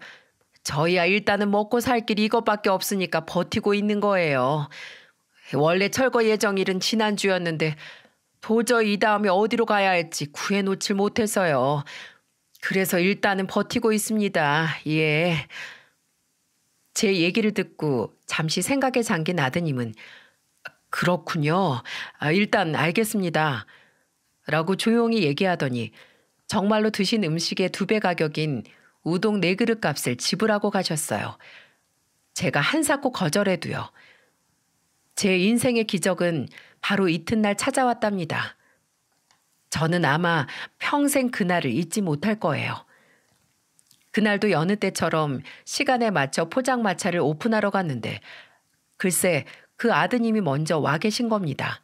저희야 일단은 먹고 살 길이 이것밖에 없으니까 버티고 있는 거예요. 원래 철거 예정일은 지난주였는데 도저히 이 다음에 어디로 가야 할지 구해놓질 못해서요. 그래서 일단은 버티고 있습니다. 예. 제 얘기를 듣고 잠시 생각에 잠긴 아드님은 그렇군요. 일단 알겠습니다. 라고 조용히 얘기하더니 정말로 드신 음식의 2배 가격인 우동 4그릇 값을 지불하고 가셨어요. 제가 한사코 거절해도요. 제 인생의 기적은 바로 이튿날 찾아왔답니다. 저는 아마 평생 그날을 잊지 못할 거예요. 그날도 여느 때처럼 시간에 맞춰 포장마차를 오픈하러 갔는데 글쎄 그 아드님이 먼저 와 계신 겁니다.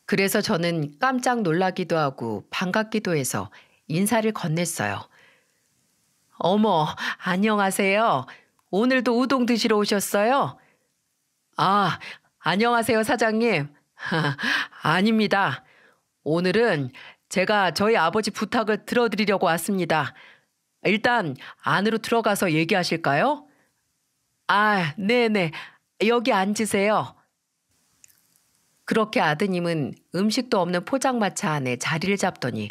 그래서 저는 깜짝 놀라기도 하고 반갑기도 해서 인사를 건넸어요. 어머, 안녕하세요. 오늘도 우동 드시러 오셨어요? 아, 안녕하세요, 사장님. 아닙니다. 오늘은 제가 저희 아버지 부탁을 들어드리려고 왔습니다. 일단 안으로 들어가서 얘기하실까요? 아, 네네. 여기 앉으세요. 그렇게 아드님은 음식도 없는 포장마차 안에 자리를 잡더니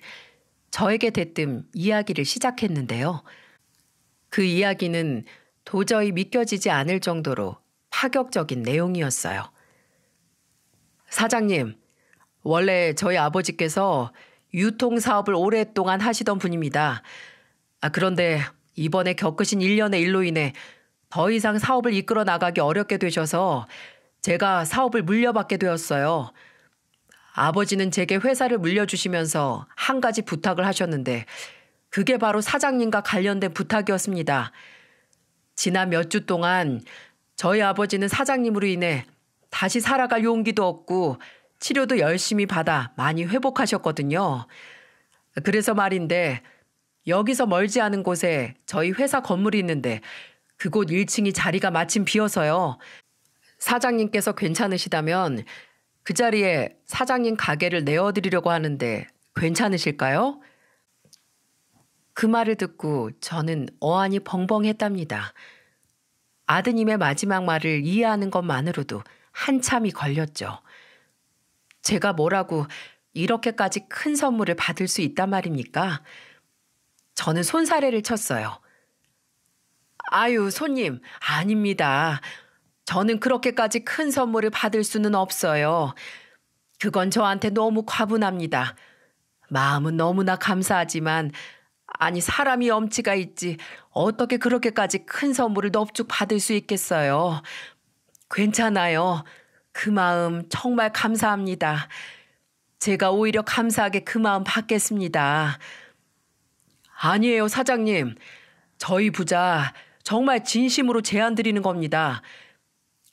저에게 대뜸 이야기를 시작했는데요. 그 이야기는 도저히 믿겨지지 않을 정도로 파격적인 내용이었어요. 사장님, 원래 저희 아버지께서 유통사업을 오랫동안 하시던 분입니다. 그런데 이번에 겪으신 일련의 일로 인해 더 이상 사업을 이끌어 나가기 어렵게 되셔서 제가 사업을 물려받게 되었어요. 아버지는 제게 회사를 물려주시면서 한 가지 부탁을 하셨는데 그게 바로 사장님과 관련된 부탁이었습니다. 지난 몇 주 동안 저희 아버지는 사장님으로 인해 다시 살아갈 용기도 얻고 치료도 열심히 받아 많이 회복하셨거든요. 그래서 말인데 여기서 멀지 않은 곳에 저희 회사 건물이 있는데 그곳 1층이 자리가 마침 비어서요. 사장님께서 괜찮으시다면 그 자리에 사장님 가게를 내어드리려고 하는데 괜찮으실까요? 그 말을 듣고 저는 어안이 벙벙했답니다. 아드님의 마지막 말을 이해하는 것만으로도 한참이 걸렸죠. 제가 뭐라고 이렇게까지 큰 선물을 받을 수 있단 말입니까? 저는 손사래를 쳤어요. 아유, 손님, 아닙니다. 저는 그렇게까지 큰 선물을 받을 수는 없어요. 그건 저한테 너무 과분합니다. 마음은 너무나 감사하지만, 아니, 사람이 염치가 있지 어떻게 그렇게까지 큰 선물을 넙죽 받을 수 있겠어요. 괜찮아요. 그 마음 정말 감사합니다. 제가 오히려 감사하게 그 마음 받겠습니다. 아니에요, 사장님. 저희 부자 정말 진심으로 제안 드리는 겁니다.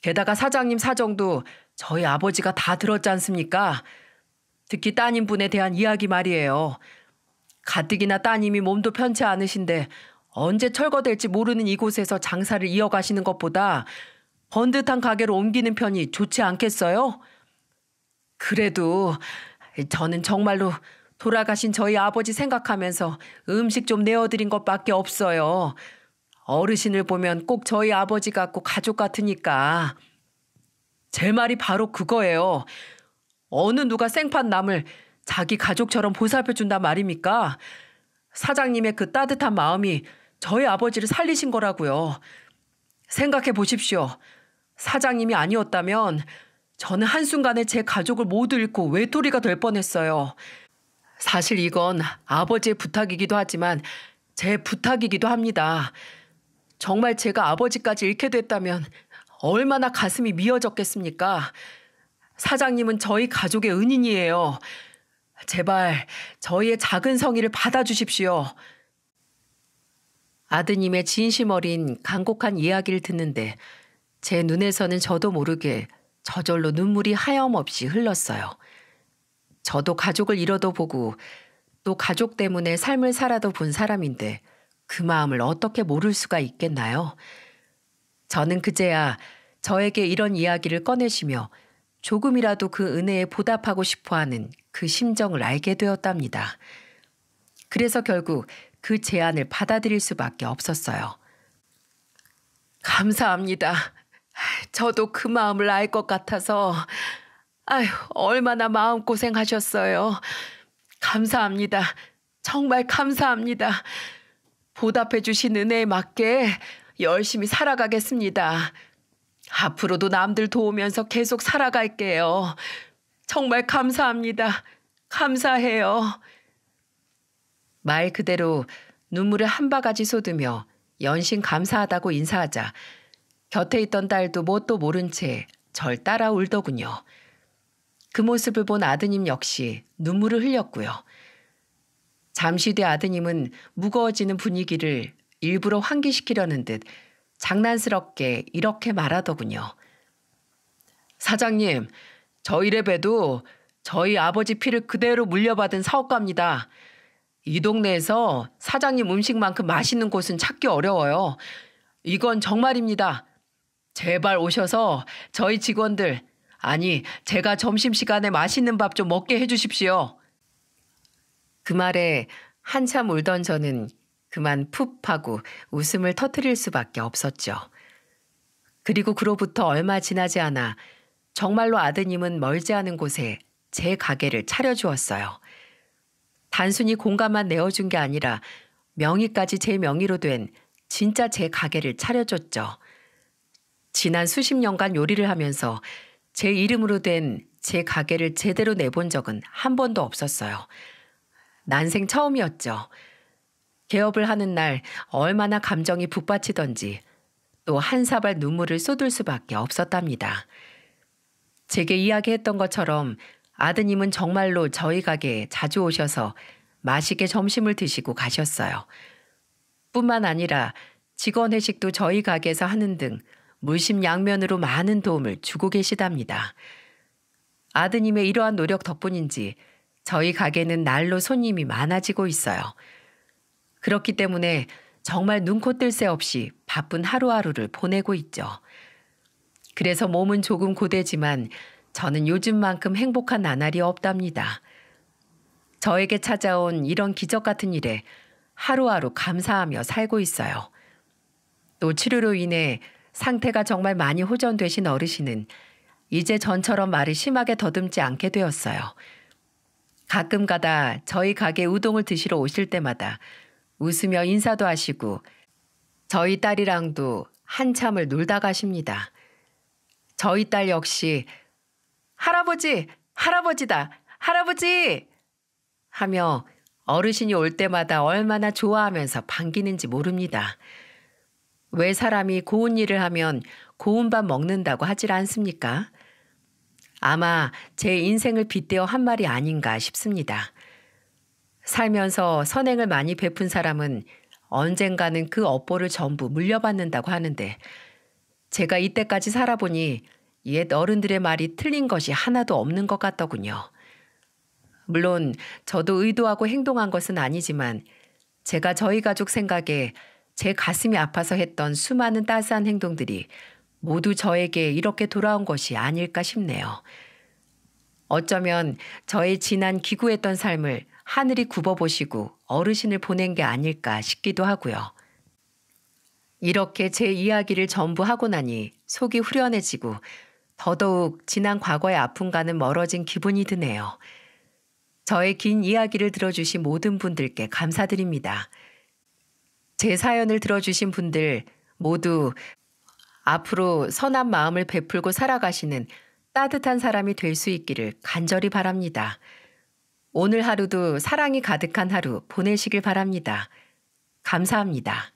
게다가 사장님 사정도 저희 아버지가 다 들었지 않습니까? 특히 따님분에 대한 이야기 말이에요. 가뜩이나 따님이 몸도 편치 않으신데 언제 철거될지 모르는 이곳에서 장사를 이어가시는 것보다 번듯한 가게로 옮기는 편이 좋지 않겠어요? 그래도 저는 정말로 돌아가신 저희 아버지 생각하면서 음식 좀 내어드린 것밖에 없어요. 어르신을 보면 꼭 저희 아버지 같고 가족 같으니까. 제 말이 바로 그거예요. 어느 누가 생판 남을 자기 가족처럼 보살펴준단 말입니까? 사장님의 그 따뜻한 마음이 저희 아버지를 살리신 거라고요. 생각해 보십시오. 사장님이 아니었다면 저는 한순간에 제 가족을 모두 잃고 외톨이가 될 뻔했어요. 사실 이건 아버지의 부탁이기도 하지만 제 부탁이기도 합니다. 정말 제가 아버지까지 잃게 됐다면 얼마나 가슴이 미어졌겠습니까? 사장님은 저희 가족의 은인이에요. 제발 저희의 작은 성의를 받아주십시오. 아드님의 진심 어린 간곡한 이야기를 듣는데 제 눈에서는 저도 모르게 저절로 눈물이 하염없이 흘렀어요. 저도 가족을 잃어도 보고 또 가족 때문에 삶을 살아도 본 사람인데 그 마음을 어떻게 모를 수가 있겠나요? 저는 그제야 저에게 이런 이야기를 꺼내시며 조금이라도 그 은혜에 보답하고 싶어하는 그 심정을 알게 되었답니다. 그래서 결국 그 제안을 받아들일 수밖에 없었어요. 감사합니다. 저도 그 마음을 알 것 같아서 아휴, 얼마나 마음고생하셨어요. 감사합니다. 정말 감사합니다. 보답해 주신 은혜에 맞게 열심히 살아가겠습니다. 앞으로도 남들 도우면서 계속 살아갈게요. 정말 감사합니다. 감사해요. 말 그대로 눈물을 한 바가지 쏟으며 연신 감사하다고 인사하자 곁에 있던 딸도 뭣도 모른 채 절 따라 울더군요. 그 모습을 본 아드님 역시 눈물을 흘렸고요. 잠시 뒤 아드님은 무거워지는 분위기를 일부러 환기시키려는 듯 장난스럽게 이렇게 말하더군요. 사장님, 저희 랩에도 저희 아버지 피를 그대로 물려받은 사업가입니다. 이 동네에서 사장님 음식만큼 맛있는 곳은 찾기 어려워요. 이건 정말입니다. 제발 오셔서 저희 직원들, 아니 제가 점심시간에 맛있는 밥 좀 먹게 해주십시오. 그 말에 한참 울던 저는 그만 푹 하고 웃음을 터뜨릴 수밖에 없었죠. 그리고 그로부터 얼마 지나지 않아 정말로 아드님은 멀지 않은 곳에 제 가게를 차려주었어요. 단순히 공간만 내어준 게 아니라 명의까지 제 명의로 된 진짜 제 가게를 차려줬죠. 지난 수십 년간 요리를 하면서 제 이름으로 된 제 가게를 제대로 내본 적은 한 번도 없었어요. 난생 처음이었죠. 개업을 하는 날 얼마나 감정이 북받치던지 또 한 사발 눈물을 쏟을 수밖에 없었답니다. 제게 이야기했던 것처럼 아드님은 정말로 저희 가게에 자주 오셔서 맛있게 점심을 드시고 가셨어요. 뿐만 아니라 직원 회식도 저희 가게에서 하는 등 물심양면으로 많은 도움을 주고 계시답니다. 아드님의 이러한 노력 덕분인지 저희 가게는 날로 손님이 많아지고 있어요. 그렇기 때문에 정말 눈코 뜰 새 없이 바쁜 하루하루를 보내고 있죠. 그래서 몸은 조금 고되지만 저는 요즘만큼 행복한 나날이 없답니다. 저에게 찾아온 이런 기적 같은 일에 하루하루 감사하며 살고 있어요. 또 치료로 인해 상태가 정말 많이 호전되신 어르신은 이제 전처럼 말을 심하게 더듬지 않게 되었어요. 가끔 가다 저희 가게 우동을 드시러 오실 때마다 웃으며 인사도 하시고 저희 딸이랑도 한참을 놀다 가십니다. 저희 딸 역시 할아버지, 할아버지다, 할아버지! 하며 어르신이 올 때마다 얼마나 좋아하면서 반기는지 모릅니다. 왜 사람이 고운 일을 하면 고운 밥 먹는다고 하질 않습니까? 아마 제 인생을 빗대어 한 말이 아닌가 싶습니다. 살면서 선행을 많이 베푼 사람은 언젠가는 그 업보를 전부 물려받는다고 하는데 제가 이때까지 살아보니 옛 어른들의 말이 틀린 것이 하나도 없는 것 같더군요. 물론 저도 의도하고 행동한 것은 아니지만 제가 저희 가족 생각에 제 가슴이 아파서 했던 수많은 따스한 행동들이 모두 저에게 이렇게 돌아온 것이 아닐까 싶네요. 어쩌면 저의 지난 기구했던 삶을 하늘이 굽어보시고 어르신을 보낸 게 아닐까 싶기도 하고요. 이렇게 제 이야기를 전부 하고 나니 속이 후련해지고 더더욱 지난 과거의 아픔과는 멀어진 기분이 드네요. 저의 긴 이야기를 들어주신 모든 분들께 감사드립니다. 제 사연을 들어주신 분들 모두 앞으로 선한 마음을 베풀고 살아가시는 따뜻한 사람이 될 수 있기를 간절히 바랍니다. 오늘 하루도 사랑이 가득한 하루 보내시길 바랍니다. 감사합니다.